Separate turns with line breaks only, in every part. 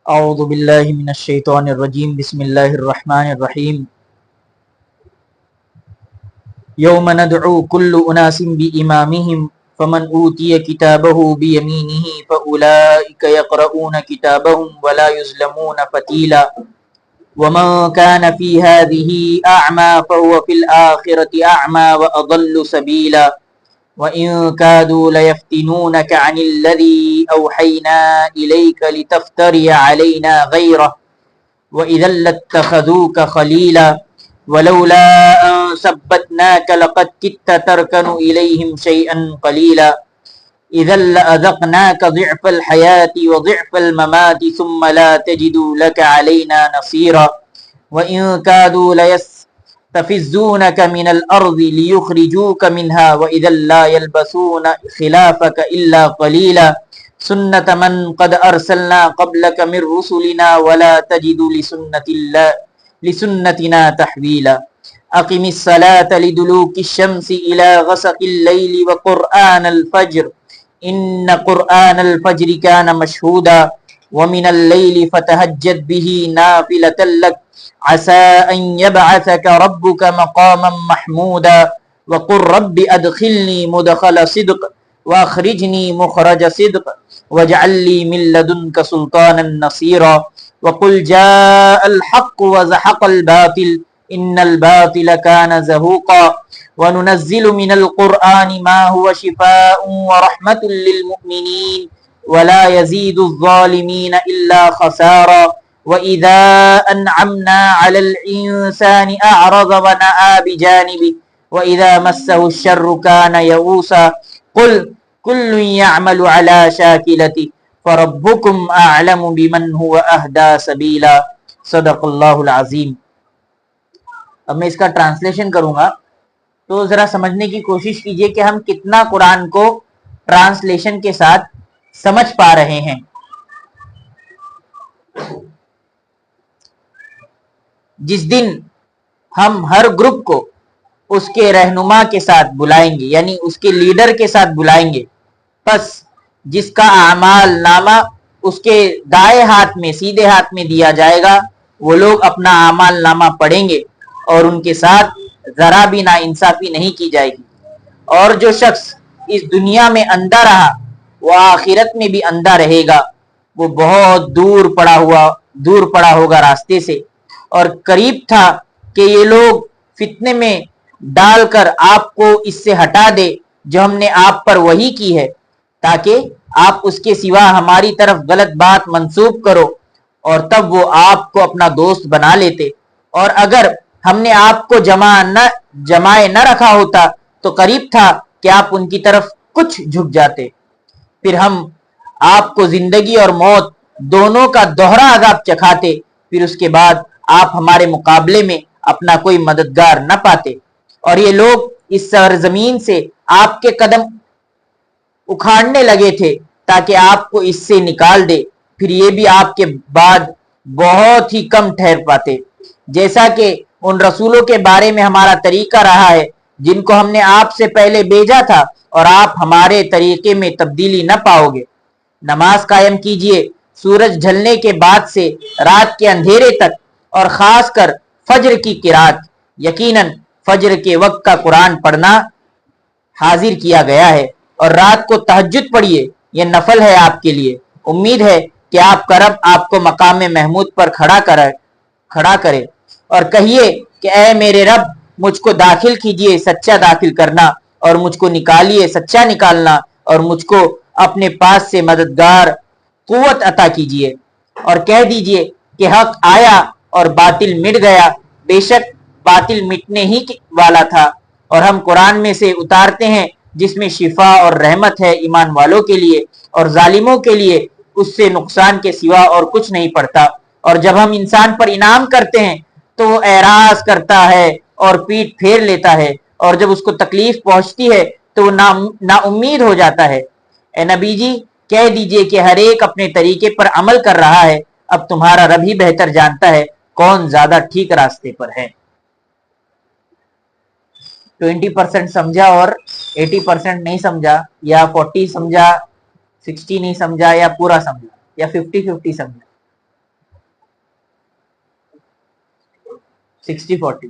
اعوذ باللہ من الشیطان الرجیم بسم اللہ الرحمن الرحیم یوم ندعو کل اناس بامامہم فمن اوتی کتابہ بیمینہ فاولئک یقرؤون کتابہم ولا یظلمون فتیلا ومن كان في هذه أعمى فهو في الآخرة أعمى وأضل سبيلا وإن كادوا ليفتنونك عن الذي أوحينا إليك لتفتري علينا غيره وإذا لاتخذوك خليلا ولولا أن ثبتناك لقد كدت تركن إليهم شيئا قليلا إذا لأذقناك ضعف الحياة وضعف الممات ثم لا تجد لك علينا نصيرا وإن كادوا ليستفزونك من الأرض ليخرجوك منها وإذا لا يلبسون خلافك إلا قليلا سنة من قد أرسلنا قبلك من رسلنا ولا تجد لسنتنا تحويلا أقم الصلاة لدلوك الشمس إلى غسق الليل وقرآن الفجر إن قرآن الفجر كان مشهودا ومن الليل فتهجد به نافلة لك عسى أن يبعثك ربك مقاما محمودا وقل رب أدخلني مدخل صدق وأخرجني مخرج صدق واجعل لي من لدنك سلطانا نصيرا وقل جاء الحق وزحق الباطل إن الباطل كان زهوقا وننزل من القرآن ما هو شفاء ورحمة للمؤمنين ولا يزيد الظالمين إلا خسارا وإذا أنعمنا على الإنسان أعرض ونأى بجانبه وإذا مسه الشر كان يئوسا قل كل يعمل على شاكلته فربكم أعلم بمن هو أهدى سبيلا صدق اللہ العظیم۔ اب میں اس کا ٹرانسلیشن کروں گا تو ذرا سمجھنے کی کوشش کیجئے کہ ہم کتنا قرآن کو ٹرانسلیشن کے ساتھ سمجھ پا رہے ہیں۔ جس دن ہم ہر گروپ کو اس کے رہنما کے ساتھ بلائیں گے، یعنی اس کے لیڈر کے ساتھ بلائیں گے، پس جس کا اعمال نامہ اس کے دائیں ہاتھ میں سیدھے ہاتھ میں دیا جائے گا، وہ لوگ اپنا اعمال نامہ پڑھیں گے اور ان کے ساتھ ذرا بھی ناانصافی نہیں کی جائے گی، اور جو شخص اس دنیا میں اندھا رہا وہ آخرت میں بھی اندھا رہے گا، وہ بہت دور پڑا ہوگا راستے سے، اور قریب تھا کہ یہ لوگ فتنے میں ڈال کر آپ کو اس سے ہٹا دے جو ہم نے آپ پر وحی کی ہے، تاکہ آپ اس کے سوا ہماری طرف غلط بات منسوب کرو، اور تب وہ آپ کو اپنا دوست بنا لیتے، اور اگر ہم نے آپ کو جمائے نہ رکھا ہوتا تو قریب تھا کہ آپ ان کی طرف کچھ جھک جاتے، پھر ہم آپ کو زندگی اور موت دونوں کا دوہرا عذاب چکھاتے، پھر اس کے بعد آپ ہمارے مقابلے میں اپنا کوئی مددگار نہ پاتے، اور یہ لوگ اس سرزمین سے آپ کے قدم اکھاڑنے لگے تھے تاکہ آپ کو اس سے نکال دے، پھر یہ بھی آپ کے بعد بہت ہی کم ٹھہر پاتے، جیسا کہ ان رسولوں کے بارے میں ہمارا طریقہ رہا ہے جن کو ہم نے آپ سے پہلے بھیجا تھا، اور آپ ہمارے طریقے میں تبدیلی نہ پاؤ گے۔ نماز قائم کیجئے سورج ڈھلنے کے بعد سے رات کے اندھیرے تک، اور خاص کر فجر کی قرات، یقیناً فجر کے وقت کا قرآن پڑھنا حاضر کیا گیا ہے، اور رات کو تہجد پڑھیے، یہ نفل ہے آپ کے لیے، امید ہے کہ آپ کا رب آپ کو مقام محمود پر کھڑا کرے، اور کہیے کہ اے میرے رب مجھ کو داخل کیجئے سچا داخل کرنا، اور مجھ کو نکالیے سچا نکالنا، اور مجھ کو اپنے پاس سے مددگار قوت عطا کیجئے، اور کہہ دیجئے کہ حق آیا اور باطل مٹ گیا، بے شک باطل مٹنے ہی والا تھا، اور ہم قرآن میں سے اتارتے ہیں جس میں شفا اور رحمت ہے ایمان والوں کے لیے، اور ظالموں کے لیے اس سے نقصان کے سوا اور کچھ نہیں پڑتا، اور جب ہم انسان پر انعام کرتے ہیں تو وہ اعراض کرتا ہے اور پیٹ پھیر لیتا ہے، اور جب اس کو تکلیف پہنچتی ہے تو وہ نا امید ہو جاتا ہے۔ اے نبی جی کہہ دیجئے کہ ہر ایک اپنے طریقے پر عمل کر رہا ہے، اب تمہارا رب ہی بہتر جانتا ہے کون زیادہ ٹھیک راستے پر ہے۔ 20% سمجھا اور 80% نہیں سمجھا، یا 40 سمجھا 60 نہیں سمجھا، یا پورا سمجھا، یا 50-50 سمجھا۔ 60-40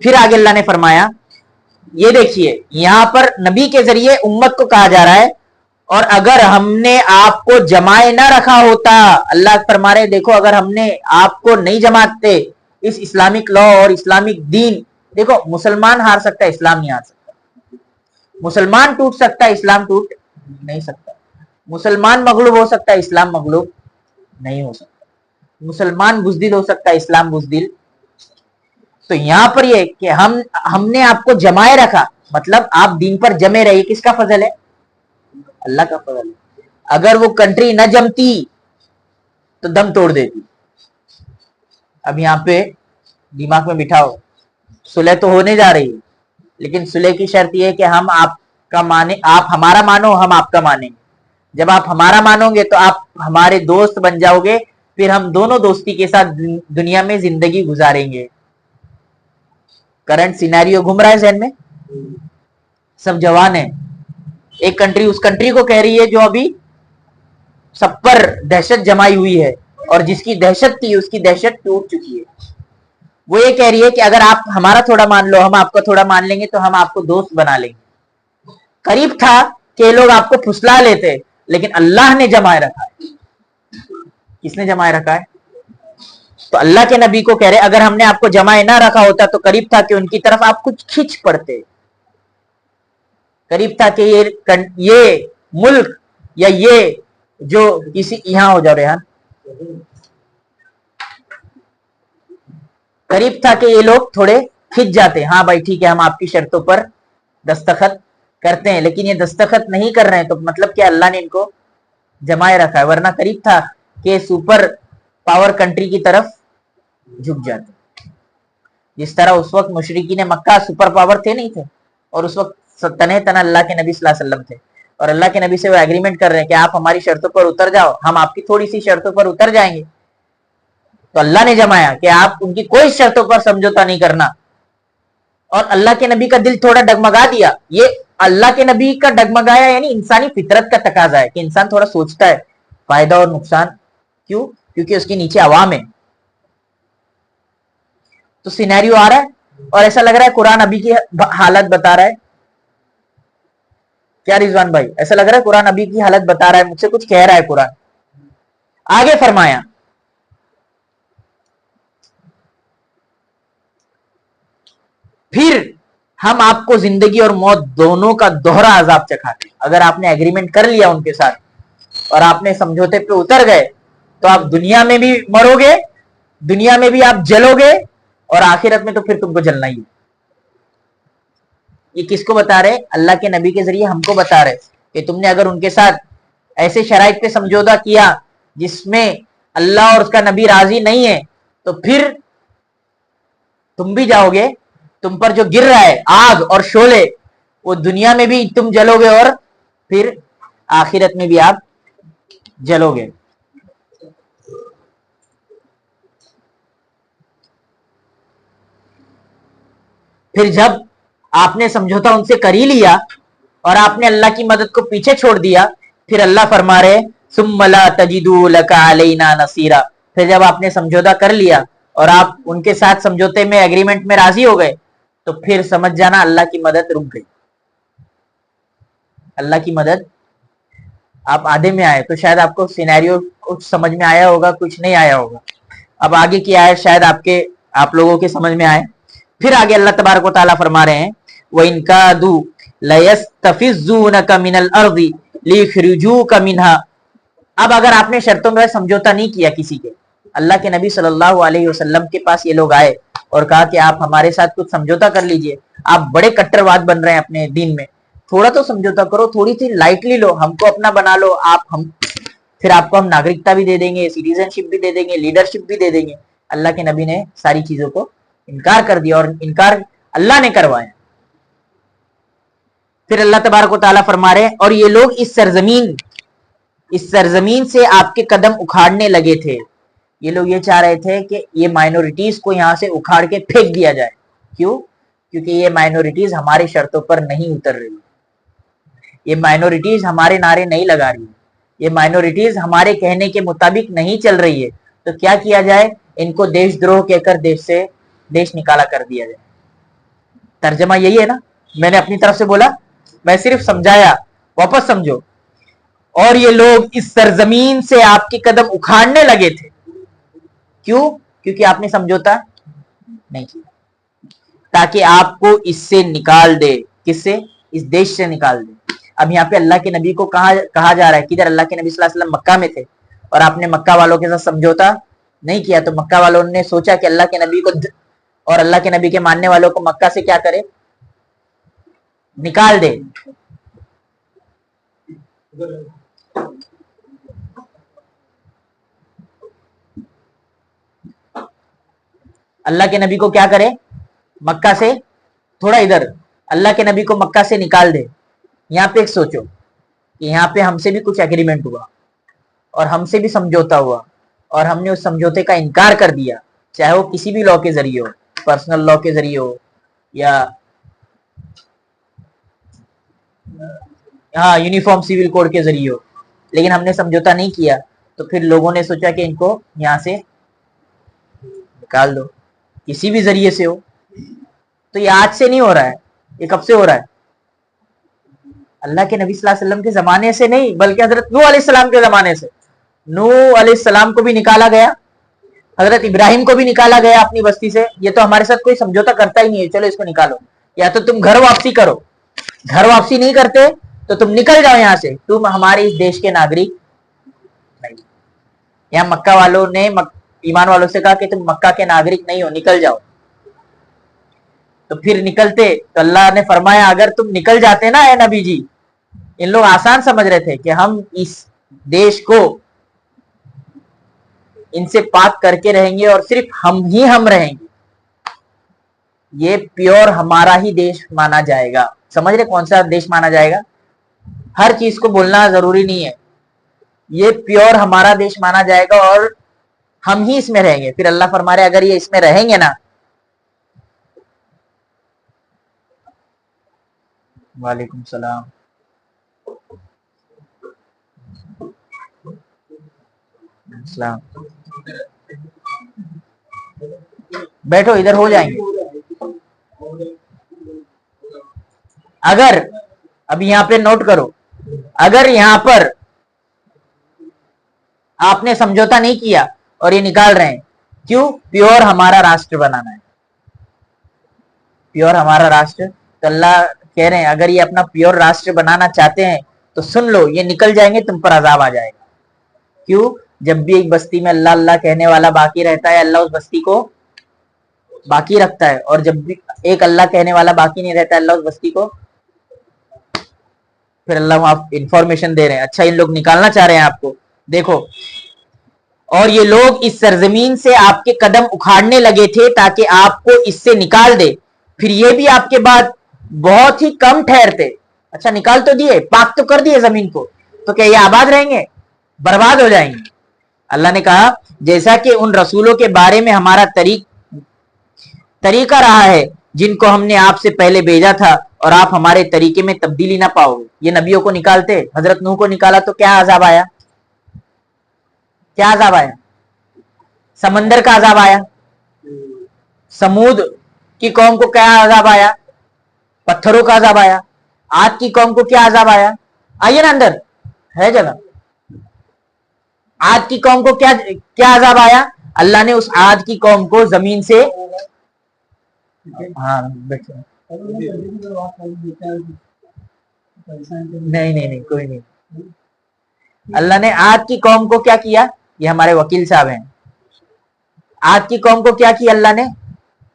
پھر آگے اللہ نے فرمایا یہ دیکھیے یہاں پر نبی کے ذریعے امت کو کہا جا رہا ہے اور اگر ہم نے آپ کو جمائے نہ رکھا ہوتا، اللہ فرما رہے دیکھو اگر ہم نے آپ کو نہیں جماتے اس اسلامک لا اور اسلامک دین، دیکھو مسلمان ہار سکتا ہے، اسلام نہیں ہار سکتا، مسلمان ٹوٹ سکتا ہے، اسلام ٹوٹ نہیں سکتا، مسلمان مغلوب ہو سکتا ہے، اسلام مغلوب نہیں ہو سکتا، مسلمان بزدل ہو سکتا ہے، اسلام بزدل۔ تو یہاں پر یہ کہ ہم نے آپ کو جمائے رکھا، مطلب آپ دین پر جمے رہی، کس کا فضل ہے؟ اللہ کا فضل ہے۔ اگر وہ کنٹری نہ جمتی تو دم توڑ دیتی۔ اب یہاں پہ دماغ میں بٹھاؤ، صلح تو ہونے جا رہی ہے، لیکن صلح کی شرط یہ ہے کہ ہم آپ کا مانے، آپ ہمارا مانو، ہم آپ کا مانیں گے۔ جب آپ ہمارا مانو گے تو آپ ہمارے دوست بن جاؤ گے، پھر ہم دونوں دوستی کے ساتھ دنیا میں زندگی گزاریں گے۔ کرنٹ سینیریو گھوم رہا ہے ذہن میں، سب جوان ہیں، ایک کنٹری اس کنٹری کو کہہ رہی ہے جو ابھی سب پر دہشت جمائی ہوئی ہے اور جس کی دہشت تھی اس کی دہشت ٹوٹ چکی ہے، وہ یہ کہہ رہی ہے کہ اگر آپ ہمارا تھوڑا مان لو، ہم آپ کا تھوڑا مان لیں گے تو ہم آپ کو دوست بنا لیں گے۔ قریب تھا کہ یہ لوگ آپ کو پھسلا لیتے، لیکن اللہ نے جمائے رکھا ہے۔ کس نے جمائے رکھا ہے؟ تو اللہ کے نبی کو کہہ رہے اگر ہم نے آپ کو جمائے نہ رکھا ہوتا تو قریب تھا کہ ان کی طرف آپ کچھ کھچ پڑتے، قریب تھا کہ یہ ملک یا یہ جو کسی یہاں ہو جاؤ ریحان، قریب تھا کہ یہ لوگ تھوڑے کھچ جاتے، ہاں بھائی ٹھیک ہے ہم آپ کی شرطوں پر دستخط کرتے ہیں، لیکن یہ دستخط نہیں کر رہے ہیں تو مطلب کہ اللہ نے ان کو جمائے رکھا ہے، ورنہ قریب تھا کہ سپر پاور کنٹری کی طرف جھک جاتے۔ جس طرح اس وقت مشرکین مکہ سپر پاور تھے نہیں تھے، اور اس وقت تنہ تنہ اللہ کے نبی صلی اللہ علیہ وسلم تھے، اور اللہ کے نبی سے وہ ایگریمنٹ کر رہے ہیں کہ آپ ہماری شرطوں پر اتر جاؤ، ہم آپ کی تھوڑی سی شرطوں پر اتر جائیں گے۔ تو اللہ نے جمایا کہ آپ ان کی کوئی شرطوں پر سمجھوتا نہیں کرنا، اور اللہ کے نبی کا دل تھوڑا ڈگمگا دیا۔ یہ اللہ کے نبی کا ڈگمگایا یعنی انسانی فطرت کا تقاضا ہے کہ انسان تھوڑا سوچتا ہے فائدہ اور نقصان، کیوں؟ کیونکہ اس کے نیچے عوام ہے۔ تو سینیریو آ رہا ہے اور ایسا لگ رہا ہے قرآن ابھی کی حالت بتا رہا ہے، کیا رضوان بھائی؟ ایسا لگ رہا ہے قرآن ابھی کی حالت بتا رہا ہے، مجھ سے کچھ کہہ رہا ہے قرآن۔ آگے فرمایا پھر ہم آپ کو زندگی اور موت دونوں کا دوہرا عذاب چکھاتے ہیں۔ اگر آپ نے ایگریمنٹ کر لیا ان کے ساتھ اور آپ نے سمجھوتے پہ اتر گئے تو آپ دنیا میں بھی مرو گے، دنیا میں بھی آپ جلو گے، اور آخرت میں تو پھر تم کو جلنا ہی ہے۔ یہ کس کو بتا رہے؟ اللہ کے نبی کے ذریعے ہم کو بتا رہے کہ تم نے اگر ان کے ساتھ ایسے شرائط پہ سمجھوتا کیا جس میں اللہ اور اس کا نبی راضی نہیں ہے تو پھر تم بھی جاؤ گے، تم پر جو گر رہا ہے آگ اور شعلے وہ دنیا میں بھی تم جلو گے اور پھر آخرت میں بھی آپ جلو گے۔ پھر جب آپ نے سمجھوتا ان سے کر ہی لیا اور آپ نے اللہ کی مدد کو پیچھے چھوڑ دیا، پھر اللہ فرما رہے ثم لا تجدوا لك علينا نصيرا، پھر جب آپ نے سمجھوتا کر لیا اور آپ ان کے ساتھ سمجھوتے میں ایگریمنٹ میں راضی ہو گئے تو پھر سمجھ جانا اللہ کی مدد رک گئی۔ اللہ کی مدد آپ آدھے میں آئے تو شاید آپ کو سینیریو کچھ سمجھ میں آیا ہوگا، کچھ نہیں آیا ہوگا۔ اب آگے کی آیت شاید آپ لوگوں کے سمجھ میں آئے۔ پھر آگے اللہ تبارک و تعالیٰ فرما رہے ہیں وَإِن كَادُوا لَيَسْتَفِزُّونَكَ مِنَ الْأَرْضِ لِيُخْرِجُوكَ مِنْهَا۔ اب اگر آپ نے شرطوں میں سمجھوتا نہیں کیا کسی کے، اللہ کے نبی صلی اللہ علیہ وسلم کے پاس یہ لوگ آئے اور کہا کہ آپ ہمارے ساتھ کچھ سمجھوتا کر لیجئے، آپ بڑے کٹرواد بن رہے ہیں اپنے دین میں، تھوڑا تو سمجھوتا کرو، تھوڑی سی لائٹلی لو، ہم کو اپنا بنا لو، پھر آپ کو ہم ناگرکتا بھی دے دیں گے، سٹیزن شپ بھی دے دیں گے، لیڈرشپ بھی دے دیں گے۔ اللہ کے نبی نے ساری چیزوں کو انکار کر دیا، اور انکار اللہ نے کروایا۔ پھر اللہ تبارک و تعالیٰ فرما رہے اور یہ لوگ اس سرزمین سے آپ کے قدم اکھاڑنے لگے تھے۔ یہ لوگ یہ چاہ رہے تھے کہ یہ مائنورٹیز کو یہاں سے اکھاڑ کے پھینک دیا جائے۔ کیوں؟ کیونکہ یہ مائنورٹیز ہماری شرطوں پر نہیں اتر رہی، یہ مائنورٹیز ہمارے نعرے نہیں لگا رہی، یہ مائنورٹیز ہمارے کہنے کے مطابق نہیں چل رہی ہے، تو کیا کیا جائے؟ ان کو دیش دروہ کہہ کر دیش نکالا کر دیا جائے۔ ترجمہ یہی ہے نا, میں نے اپنی طرف سے بولا, میں صرف سمجھایا, واپس سمجھو. اور یہ لوگ اس سرزمین سے آپ کے قدم اکھاڑنے لگے تھے. کیوں؟ کیونکہ آپ نے سمجھوتا نہیں کیا, تاکہ آپ کو اس سے نکال دے. کس سے؟ اس دیش سے نکال دے. اب یہاں پہ اللہ کے نبی کو کہا جا رہا ہے, کدھر اللہ کے نبی صلی اللہ علیہ وسلم مکہ میں تھے, اور آپ نے مکہ والوں کے ساتھ سمجھوتا نہیں کیا, تو مکہ والوں نے سوچا کہ اللہ کے نبی کو اور اللہ کے نبی کے ماننے والوں کو مکہ سے کیا کرے, نکال دے. اللہ کے نبی کو کیا کرے, مکہ سے, تھوڑا ادھر, اللہ کے نبی کو مکہ سے نکال دے. یہاں پہ ایک سوچو کہ یہاں پہ ہم سے بھی کچھ ایگریمنٹ ہوا, اور ہم سے بھی سمجھوتا ہوا, اور ہم نے اس سمجھوتے کا انکار کر دیا, چاہے وہ کسی بھی لا کے ذریعے ہو, پرسنل لا کے ذریعے ہو, یا ہاں یونیفارم سیول کوڈ کے ذریعے ہو, لیکن ہم نے سمجھوتا نہیں کیا, تو پھر لوگوں نے سوچا کہ ان کو یہاں سے نکال دو, کسی بھی ذریعے سے ہو. تو یہ آج سے نہیں ہو رہا ہے, یہ کب سے ہو رہا ہے؟ اللہ کے نبی صلی اللہ علیہ وسلم کے زمانے سے نہیں, بلکہ حضرت نوح علیہ السلام کے زمانے سے. نوح علیہ السلام کو بھی نکالا گیا, حضرت ابراہیم کو بھی نکالا گیا اپنی بستی سے. یہ تو ہمارے ساتھ کوئی سمجھوتا کرتا ہی نہیں ہے, چلو اس کو نکالو, یا تو تم گھر واپسی کرو, گھر واپسی نہیں کرتے تو تم نکل جاؤ یہاں سے, تم ہمارے اس دیش کے ناگرک نہیں. یہاں مکہ والوں نے ایمان والوں سے کہا کہ تم مکہ کے ناگرک نہیں ہو, نکل جاؤ. تو پھر نکلتے تو اللہ نے فرمایا اگر تم نکل جاتے نا اے نبی جی, ان لوگ آسان سمجھ رہے تھے کہ ہم اس دیش کو ان سے پاک کر کے رہیں گے اور صرف ہم رہیں گے, یہ پیور ہمارا ہی دیش مانا جائے گا. سمجھ رہے کون سا دیش مانا جائے گا؟ ہر چیز کو بولنا ضروری نہیں ہے, یہ پیور ہمارا دیش مانا جائے گا اور ہم ہی اس میں رہیں گے. پھر اللہ فرما رہے اگر یہ اس میں رہیں گے نا, وعلیکم السلام, السلام, بیٹھو ادھر ہو جائیں گے. اگر اب یہاں پہ نوٹ کرو, اگر یہاں پر آپ نے سمجھوتا نہیں کیا اور یہ نکال رہے ہیں, کیوں؟ پیور ہمارا راشٹر بنانا ہے, پیور ہمارا راشٹر. تو اللہ کہہ رہے ہیں اگر یہ اپنا پیور راشٹر بنانا چاہتے ہیں تو سن لو, یہ نکل جائیں گے, تم پر عذاب آ جائے گا. کیوں؟ جب بھی ایک بستی میں اللہ اللہ کہنے والا باقی رہتا ہے, اللہ اس بستی کو باقی رکھتا ہے, اور جب بھی ایک اللہ کہنے والا باقی نہیں رہتا, اللہ اس بستی کو, پھر اللہ وہاں انفارمیشن دے رہے ہیں, اچھا ان لوگ نکالنا چاہ رہے ہیں آپ کو, دیکھو. اور یہ لوگ اس سرزمین سے آپ کے قدم اکھاڑنے لگے تھے تاکہ آپ کو اس سے نکال دے, پھر یہ بھی آپ کے بعد بہت ہی کم ٹھہرتے. اچھا نکال تو دیے, پاک تو کر دیے زمین کو, تو کیا یہ آباد رہیں گے؟ برباد ہو جائیں گے. اللہ نے کہا جیسا کہ ان رسولوں کے بارے میں ہمارا طریقہ رہا ہے جن کو ہم نے آپ سے پہلے بھیجا تھا, اور آپ ہمارے طریقے میں تبدیلی نہ پاؤ گے. یہ نبیوں کو نکالتے, حضرت نوح کو نکالا تو کیا عذاب آیا؟ کیا عذاب آیا؟ سمندر کا عذاب آیا. سمود کی قوم کو کیا عذاب آیا؟ پتھروں کا عذاب آیا. عاد کی قوم کو کیا عذاب آیا؟ آئیے نا اندر ہے جگہ. عاد کی قوم کو کیا عذاب آیا؟ اللہ نے اس عاد کی قوم کو زمین سے, ہاں نہیں کوئی نہیں, اللہ نے عاد کی قوم کو کیا کیا؟ یہ ہمارے وکیل صاحب ہیں. عاد کی قوم کو کیا کیا اللہ نے؟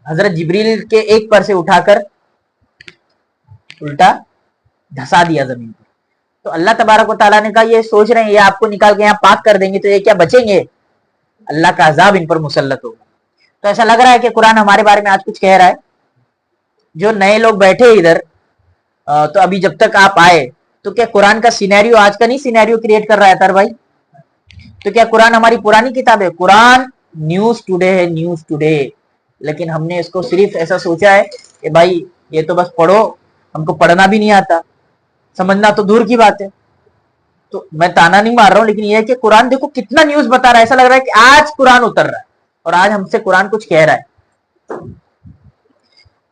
حضرت جبریل کے ایک پر سے اٹھا کر الٹا دھسا دیا زمین پر. تو اللہ تبارک و تعالیٰ نے کہا یہ سوچ رہے ہیں یہ آپ کو نکال کے یہاں پاک کر دیں گے تو یہ کیا بچیں گے؟ اللہ کا عذاب ان پر مسلط ہوگا. تو ایسا لگ رہا ہے کہ قرآن ہمارے بارے میں آج کچھ کہہ رہا ہے. جو نئے لوگ بیٹھے ادھر, تو ابھی جب تک آپ آئے تو کیا قرآن کا سینیریو آج کا نہیں سینیریو کریٹ کر رہا ہے تر بھائی؟ تو کیا قرآن ہماری پرانی کتاب ہے؟ قرآن نیوز ٹوڈے ہے, نیوز ٹوڈے. لیکن ہم نے اس کو صرف ایسا سوچا ہے کہ بھائی یہ تو بس پڑھو, ہم کو پڑھنا بھی نہیں آتا, سمجھنا تو دور کی بات ہے. تو میں تانا نہیں مار رہا ہوں, لیکن یہ ہے کہ قرآن دیکھو کتنا نیوز بتا رہا ہے. ایسا لگ رہا ہے کہ آج قرآن اتر رہا ہے اور آج ہم سے قرآن کچھ کہہ رہا ہے.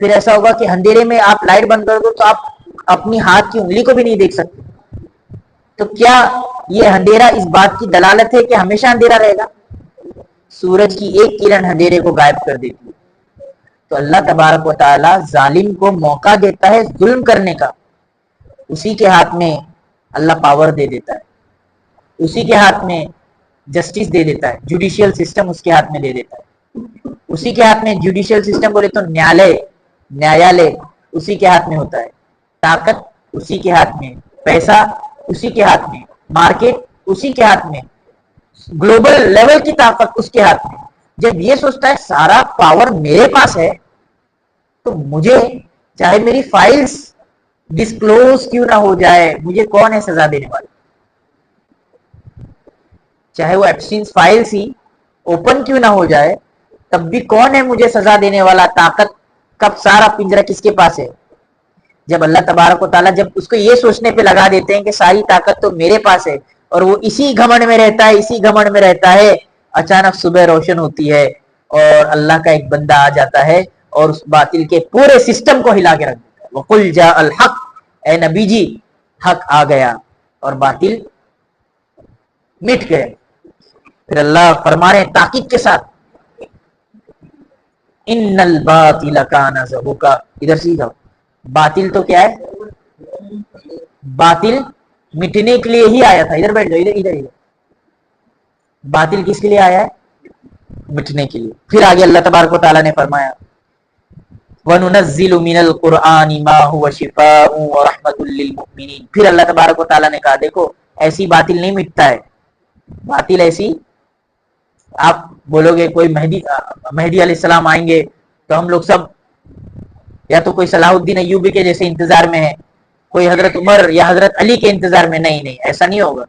پھر ایسا ہوگا کہ اندھیرے میں آپ لائٹ بند کر دو تو آپ اپنی ہاتھ کی انگلی کو بھی نہیں دیکھ سکتے. تو کیا یہ اندھیرا اس بات کی دلالت ہے کہ ہمیشہ اندھیرا رہے گا؟ سورج کی ایک کرن اندھیرے کو غائب کر دیتی ہے. تو اللہ تبارک و تعالی ظالم کو موقع دیتا ہے ظلم کرنے کا، اسی کے ہاتھ میں اللہ پاور دے دیتا ہے، اسی کے ہاتھ میں جسٹس دے دیتا ہے، جوڈیشل سسٹم اس کے ہاتھ میں دے دیتا ہے. اسی کے ہاتھ میں جوڈیشل سسٹم بولے تو نیالے اسی کے ہاتھ میں ہوتا ہے. طاقت اسی کے ہاتھ میں، پیسہ اسی کے ہاتھ میں، مارکیٹ اسی کے ہاتھ میں، گلوبل لیول کی طاقت اس کے ہاتھ میں. جب یہ سوچتا ہے سارا پاور میرے پاس ہے تو مجھے چاہے میری فائلز ڈسکلوز کیوں نہ ہو جائے، مجھے کون ہے سزا دینے والا؟ چاہے وہ ایپسٹین فائلز ہی اوپن کیوں نہ ہو جائے تب بھی کون ہے مجھے سزا دینے والا؟ طاقت کب سارا پنجرہ کس کے پاس ہے؟ جب اللہ تبارک و تعالیٰ جب اس کو یہ سوچنے پہ لگا دیتے ہیں کہ ساری طاقت تو میرے پاس ہے اور وہ اسی گھمنڈ میں رہتا ہے، اچانک صبح روشن ہوتی ہے اور اللہ کا ایک بندہ آ جاتا ہے اور اس باطل کے پورے سسٹم کو ہلا کے رکھ دیتا ہے. وَقُلْ جَاءَ الْحَقُّ، اے نبی جی حق آ گیا اور باطل مٹ گئے. پھر اللہ فرما رہے ہیں تاکید کے ساتھ ان الباطل کان زہوقا. ادھر سے جاؤ، باطل تو کیا ہے؟ باطل مٹنے کے لیے ہی آیا تھا. ادھر بیٹھ جاؤ، ادھر باطل کس کے لیے آیا ہے؟ مٹنے کے لیے. پھر آگے اللہ تبارک و تعالیٰ نے فرمایا وَنُنَزِّلُ مِنَ الْقُرْآنِ مَا هُوَ شِفَاءٌ وَرَحْمَةٌ لِّلْمُؤْمِنِينَ. پھر اللہ تبارک و تعالیٰ نے کہا دیکھو ایسی باطل نہیں مٹتا ہے. باطل ایسی، آپ بولو گے کوئی مہدی علیہ السلام آئیں گے تو ہم لوگ سب یا تو کوئی صلاح الدین ایوبی کے جیسے انتظار میں ہے، کوئی حضرت عمر یا حضرت علی کے انتظار میں. نہیں، ایسا نہیں ہوگا.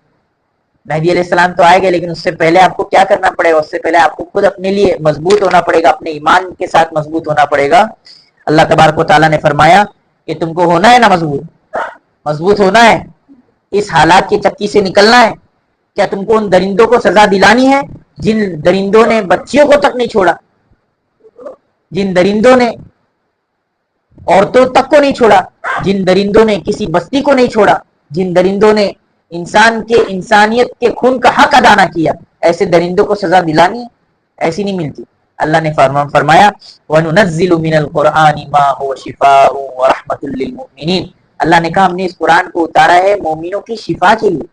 مہدی علیہ السلام تو آئے گا لیکن اس سے پہلے آپ کو کیا کرنا پڑے گا؟ اس سے پہلے آپ کو خود اپنے لیے مضبوط ہونا پڑے گا، اپنے ایمان کے ساتھ مضبوط ہونا پڑے گا. اللہ تبارک و تعالیٰ نے فرمایا کہ تم کو ہونا ہے نا مضبوط ہونا ہے، اس حالات کی چکی سے نکلنا ہے. کیا تم کو ان درندوں کو سزا دلانی ہے جن درندوں نے بچیوں کو تک نہیں چھوڑا، جن درندوں نے عورتوں تک کو نہیں چھوڑا، جن درندوں نے کسی بستی کو نہیں چھوڑا، جن درندوں نے انسانیت کے خون کا حق ادا نہ کیا؟ ایسے درندوں کو سزا دلانی ہے؟ ایسی نہیں ملتی. اللہ نے فرمایا وَنُنَزِّلُ مِنَ الْقُرْآنِ مَا هُوَ شِفَاءٌ وَرَحْمَةٌ لِّلْمُؤْمِنِينَ. اللہ نے کہا ہم نے اس قرآن کو اتارا ہے مومنوں کی شفا کے لیے.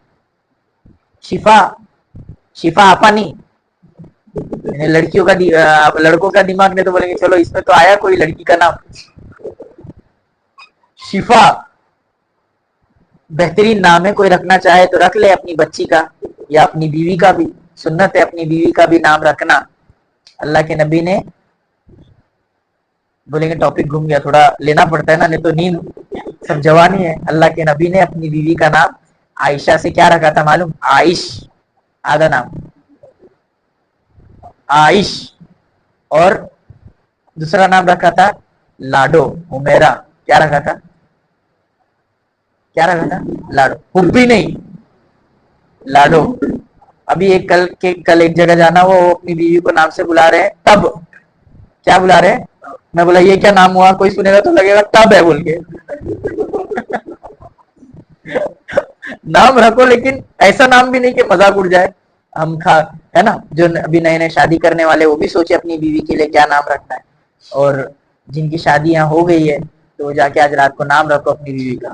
شفا آپا نہیں، لڑکوں کا دماغ میں تو بولیں گے چلو اس میں تو آیا کوئی لڑکی کا نام. شفا بہترین نام ہے، کوئی رکھنا چاہے تو رکھ لے اپنی بچی کا یا اپنی بیوی کا بھی. سنت ہے اپنی بیوی کا بھی نام رکھنا. اللہ کے نبی نے، بولیں گے ٹاپک گھوم گیا، تھوڑا لینا پڑتا ہے نا، نہیں تو نیند سب جوانی ہے. اللہ کے نبی نے اپنی بیوی کا نام عائشہ سے کیا رکھا تھا معلوم؟ عائش، آدھا نام عائش، اور دوسرا نام رکھا تھا لاڈو عمیرہ. کیا رکھا تھا؟ لاڈو. پھپھی نہیں، لاڈو. ابھی کل ایک جگہ جانا وہ اپنی بیوی کو نام سے بلا رہے ہیں تب. کیا بلا رہے ہیں؟ میں بولا یہ کیا نام ہوا؟ کوئی سنے گا تو لگے گا تب ہے بول کے. نام رکھو لیکن ایسا نام بھی نہیں کہ مذاق اڑ جائے. ہے نا، جو ابھی نئے نئے شادی کرنے والے وہ بھی سوچے اپنی بیوی کے لیے کیا نام رکھنا ہے، اور جن کی شادی یہاں ہو گئی ہے تو وہ جا کے آج رات کو نام رکھو اپنی بیوی کا.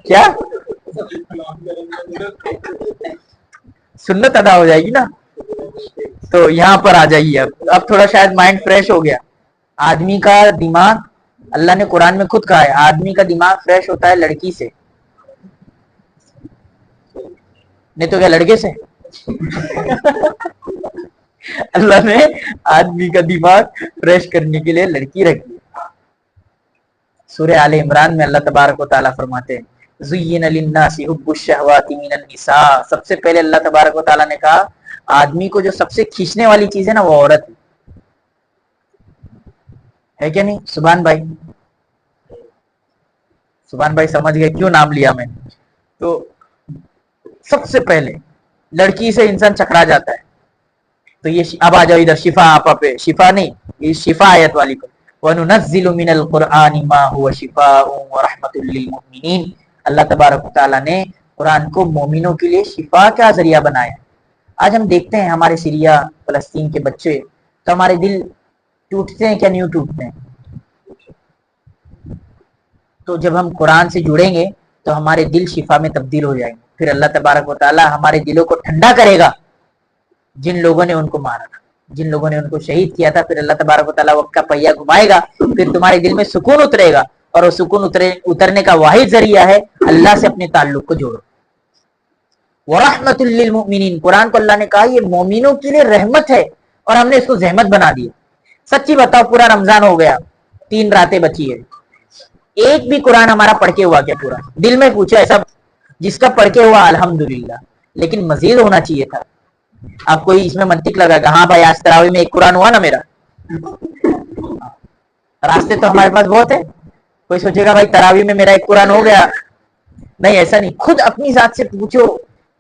کیا سنت ادا ہو جائے گی نا. تو یہاں پر آ جائیے. اب تھوڑا شاید مائنڈ فریش ہو گیا. آدمی کا دماغ، اللہ نے قرآن میں خود کہا ہے آدمی کا دماغ فریش ہوتا ہے لڑکی سے، نہیں تو کیا لڑکے سے؟ اللہ نے آدمی کا دماغ فریش کرنے کے لیے لڑکی رکھی. سورہ آل عمران میں اللہ تبارک و تعالیٰ فرماتے ہیں زُيِّنَ لِلنَّاسِ حُبُّ الشَّهَوَاتِ مِنَ النِّسَاءِ. سب سے پہلے اللہ تبارک و تعالیٰ نے کہا آدمی کو جو سب سے کھینچنے والی چیز ہے نا وہ عورت ہے کیا نہیں؟ سبحان بھائی سمجھ گئے کیوں نام لیا میں؟ تو سب سے پہلے لڑکی سے انسان چکرا جاتا ہے. تو یہ اب آ جاؤ ادھر شفا آپا پہ، شفا نہیں، یہ شفا آیت والی پر، وَنُنَزِّلُ مِنَ الْقُرْآنِ مَا هُوَ شِفَاءٌ وَرَحْمَةٌ لِّلْمُؤْمِنِينَ۔ اللہ تبارک و تعالیٰ نے قرآن کو مومنوں کے لیے شفا کا ذریعہ بنایا۔ آج ہم دیکھتے ہیں ہمارے سیریا فلسطین کے بچے، تو ہمارے دل ٹوٹتے ہیں کیا نہیں ٹوٹتے ہیں؟ تو جب ہم قرآن سے جڑیں گے تو ہمارے دل شفا میں تبدیل ہو جائیں گے، پھر اللہ تبارک و تعالیٰ ہمارے دلوں کو ٹھنڈا کرے گا۔ جن لوگوں نے ان کو مارا تھا، جن لوگوں نے ان کو شہید کیا تھا، پھر اللہ تبارک و تعالیٰ وقت کا پہیہ گھمائے گا، پھر تمہارے دل میں سکون اترے گا، اور وہ سکون اترنے کا واحد ذریعہ ہے اللہ سے اپنے تعلق کو جوڑو۔ وَرَحْمَةٌ لِّلْمُؤْمِنِينَ، قرآن کو اللہ نے کہا یہ مومنوں کے لیے رحمت ہے، اور ہم نے اس کو زحمت بنا دیا۔ سچی بتاؤ، پورا رمضان ہو گیا، 3 راتیں بچی ہے، ایک بھی قرآن ہمارا پڑھ کے ہوا کیا پورا؟ دل میں پوچھو ایسا جس کا پڑھ کے ہوا الحمدللہ، لیکن مزید ہونا چاہیے تھا۔ آپ کوئی اس میں منطق لگا گا، ہاں بھائی آج تراویح میں 1 قرآن ہوا نا میرا، راستے تو ہمارے پاس بہت ہے، کوئی سوچے گا بھائی تراویح میں میرا 1 قرآن ہو گیا، نہیں ایسا نہیں۔ خود اپنی ذات سے پوچھو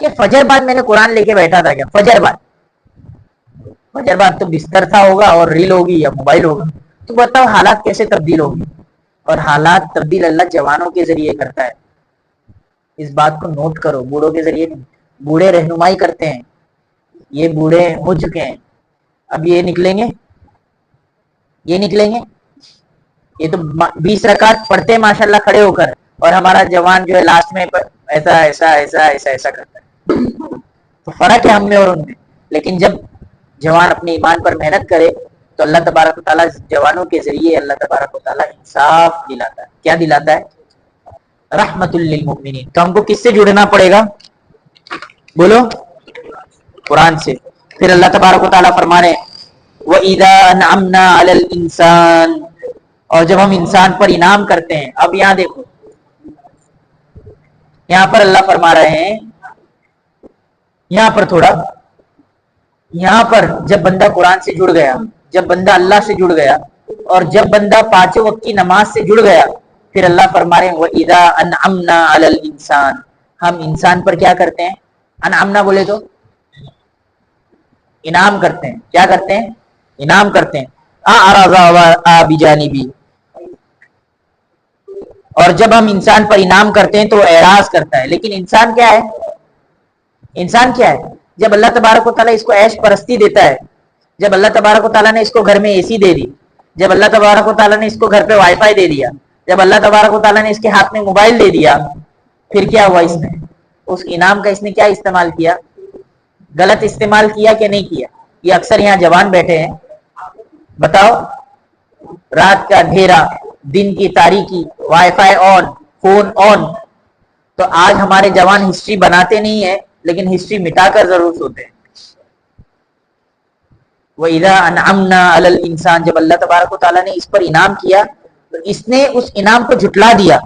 کہ فجر بعد میں نے قرآن لے کے بیٹھا تھا کیا؟ فجر بعد تو بستر تھا ہوگا اور ریل ہوگی یا موبائل ہوگا، تو بتاؤ حالات کیسے تبدیل ہوگی؟ اور حالات تبدیل اللہ جوانوں کے ذریعے کرتا ہے، اس بات کو نوٹ کرو، بوڑھوں کے ذریعے نہیں۔ بوڑھے رہنمائی کرتے ہیں، یہ بوڑھے ہو چکے ہیں، اب یہ نکلیں گے، یہ تو 20 رکعت پڑھتے ہیں ماشاءاللہ کھڑے ہو کر، اور ہمارا جوان جو ہے لاسٹ میں ایسا ایسا ایسا ایسا ایسا کرتا ہے۔ تو فرق ہے ہم میں اور ان میں، لیکن جب جوان اپنے ایمان پر محنت کرے تو اللہ تبارک و تعالیٰ جوانوں کے ذریعے اللہ تبارک و تعالیٰ انصاف دلاتا ہے۔ کیا دلاتا ہے؟ رحمت للمؤمنین۔ تو ہم کو کس سے جڑنا پڑے گا؟ بولو، قرآن سے۔ پھر اللہ تبارک و تعالیٰ فرما رہے ہیں وَإِذَا أَنْعَمْنَا عَلَى الْإِنسَانِ، اور جب ہم انسان پر انعام کرتے ہیں۔ اب یہاں دیکھو، یہاں پر اللہ فرما رہے ہیں، یہاں پر تھوڑا، یہاں پر جب بندہ قرآن سے جڑ گیا، جب بندہ اللہ سے جڑ گیا، اور جب بندہ 5 وقت کی نماز سے جڑ گیا، پھر اللہ فرما رہے ہیں وَإِذَا أَنْعَمْنَا عَلَى الْإِنسَانِ، ہم انسان پر کیا کرتے ہیں؟ انعمنا بولے تو انعام کرتے ہیں۔ کیا کرتے ہیں؟ انعام کرتے ہیں۔ أَعْرَضَ بِجَانِبِهِ، اور جب ہم انسان پر انعام کرتے ہیں تو وہ اعراض کرتا ہے۔ لیکن انسان کیا ہے؟ انسان کیا ہے؟ جب اللہ تبارک و تعالیٰ اس کو عیش پرستی دیتا ہے، جب اللہ تبارک و تعالیٰ نے اس کو گھر میں اے سی دے دی، جب اللہ تبارک و تعالیٰ نے اس کو گھر پہ وائی فائی دے دیا، جب اللہ تبارک و تعالیٰ نے اس کے ہاتھ میں موبائل دے دیا، پھر کیا ہوا؟ اس نے اس انعام کا اس نے کیا استعمال کیا؟ غلط استعمال کیا کہ نہیں کیا؟ یہ اکثر یہاں جوان بیٹھے ہیں، بتاؤ، رات کا اندھیرا، دن کی تاریکی، wi fi on, phone on, تو آج ہمارے جوان ہسٹری بناتے نہیں ہیں لیکن ہسٹری مٹا کر ضرور سوتے ہیں۔ وَإِذَا أَنْعَمْنَا عَلَى الْإِنسَانِ، جب اللہ تبارک و تعالیٰ نے اس پر انعام کیا تو اس نے اس انعام کو جھٹلا دیا۔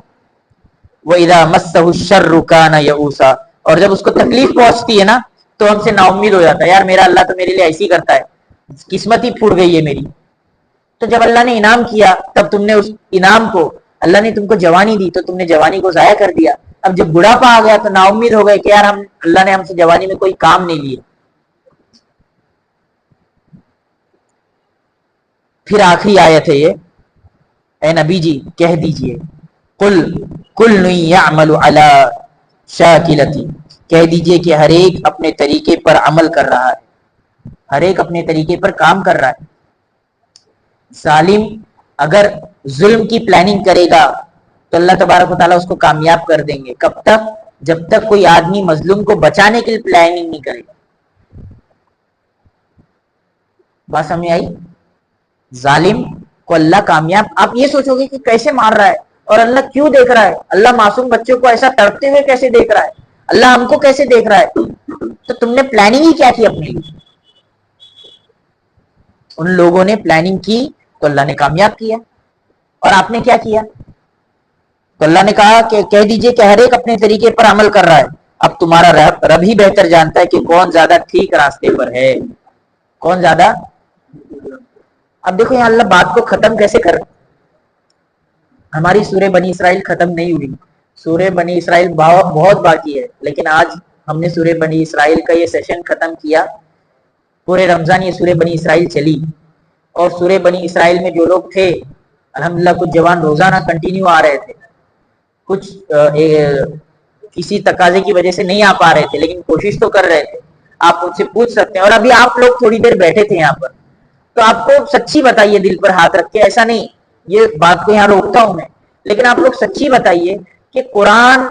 وَإِذَا مَسَّهُ الشَّرُّ كَانَ يَئُوسًا، اور جب اس کو تکلیف پہنچتی ہے نا تو ہم سے نا امید ہو جاتا ہے، یار میرا اللہ تو میرے لیے ایسی کرتا ہے، قسمت ہی پھوٹ گئی ہے میری۔ تو جب اللہ نے انعام کیا تب تم نے اس انعام کو، اللہ نے تم کو جوانی دی تو تم نے جوانی کو ضائع کر دیا۔ اب جب بڑھاپا آ گیا تو نا امید ہو گئے کہ یار اللہ نے ہم سے جوانی میں کوئی کام نہیں لیے۔ پھر آخری آیت ہے یہ، اے نبی جی کہہ دیجئے قل کل یعمل علی شاکلتی، کہہ دیجئے کہ ہر ایک اپنے طریقے پر عمل کر رہا ہے، ہر ایک اپنے طریقے پر کام کر رہا ہے۔ ظالم اگر ظلم کی پلاننگ کرے گا تو اللہ تبارک و تعالیٰ اس کو کامیاب کر دیں گے۔ کب تک؟ جب تک کوئی آدمی مظلوم کو بچانے کے لیے پلاننگ نہیں کرے گا۔ بات سمجھ آئی؟ ظالم کو اللہ کامیاب، آپ یہ سوچو گے کہ کیسے مار رہا ہے اور اللہ کیوں دیکھ رہا ہے، اللہ معصوم بچوں کو ایسا تڑپتے ہوئے کیسے دیکھ رہا ہے، اللہ ہم کو کیسے دیکھ رہا ہے؟ تو تم نے پلاننگ ہی کیا کی اپنے لیے؟ ان لوگوں نے پلاننگ کی تو اللہ نے کامیاب کیا، اور آپ نے کیا کیا؟ تو اللہ نے کہا کہ کہہ دیجئے کہ ہر ایک اپنے طریقے پر عمل کر رہا ہے، اب تمہارا رب ہی بہتر جانتا ہے کہ کون زیادہ ٹھیک راستے پر ہے، کون زیادہ۔ اب دیکھو یہاں اللہ بات کو ختم کیسے کر، ہماری سورہ بنی اسرائیل ختم نہیں ہوئی، سورہ بنی اسرائیل بہت باقی ہے، لیکن آج ہم نے سورہ بنی اسرائیل کا یہ سیشن ختم کیا پورے رمضان یہ سورہ بنی اسرائیل چلی، اور سورہ بنی اسرائیل میں جو لوگ تھے الحمدللہ کچھ جوان روزانہ کنٹینیو آ رہے تھے، کچھ کسی تقاضے کی وجہ سے نہیں آ پا رہے تھے لیکن کوشش تو کر رہے تھے. آپ مجھ سے پوچھ سکتے ہیں، اور ابھی آپ لوگ تھوڑی دیر بیٹھے تھے یہاں پر، تو آپ کو سچی بتائیے دل پر ہاتھ رکھ کے، ایسا نہیں یہ بات کو یہاں روکتا ہوں میں، لیکن آپ لوگ سچی بتائیے کہ قرآن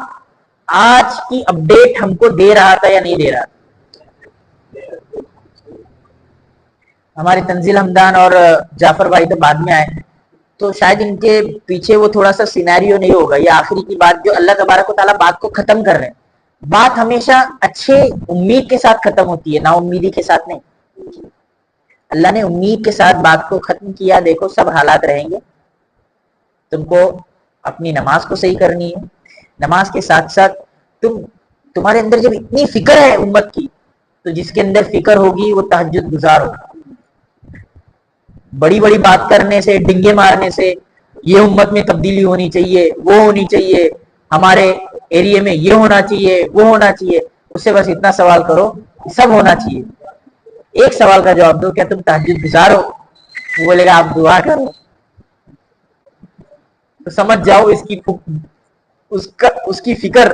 آج کی اپڈیٹ ہم کو دے رہا تھا یا نہیں دے رہا تھا؟ ہمارے تنزیل حمدان اور جعفر بھائی تو بعد میں آئے، تو شاید ان کے پیچھے وہ تھوڑا سا سینیریو نہیں ہوگا، یہ آخری کی بات جو اللہ تبارک و تعالیٰ بات کو ختم کر رہے ہیں. بات ہمیشہ اچھے امید کے ساتھ ختم ہوتی ہے، نا امیدی کے ساتھ نہیں. اللہ نے امید کے ساتھ بات کو ختم کیا. دیکھو سب حالات رہیں گے، تم کو اپنی نماز کو صحیح کرنی ہے، نماز کے ساتھ ساتھ تمہارے اندر جب اتنی فکر ہے امت کی، تو جس کے اندر فکر ہوگی وہ تہجد گزار ہوگا. بڑی بڑی بات کرنے سے، ڈنگے مارنے سے یہ امت میں تبدیلی ہونی چاہیے، وہ ہونی چاہیے، ہمارے ایریے میں یہ ہونا چاہیے، وہ ہونا چاہیے، اس سے بس اتنا سوال کرو سب ہونا چاہیے. ایک سوال کا جواب دو، کیا تم تہجد گزار ہو؟ وہ بولے گا آپ دعا کرو. تو سمجھ جاؤ اس کی فکر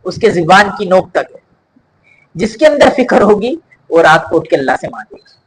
اس کے زبان کی نوک تک ہے. جس کے اندر فکر ہوگی وہ رات کو اٹھ کے اللہ سے مانگے گا.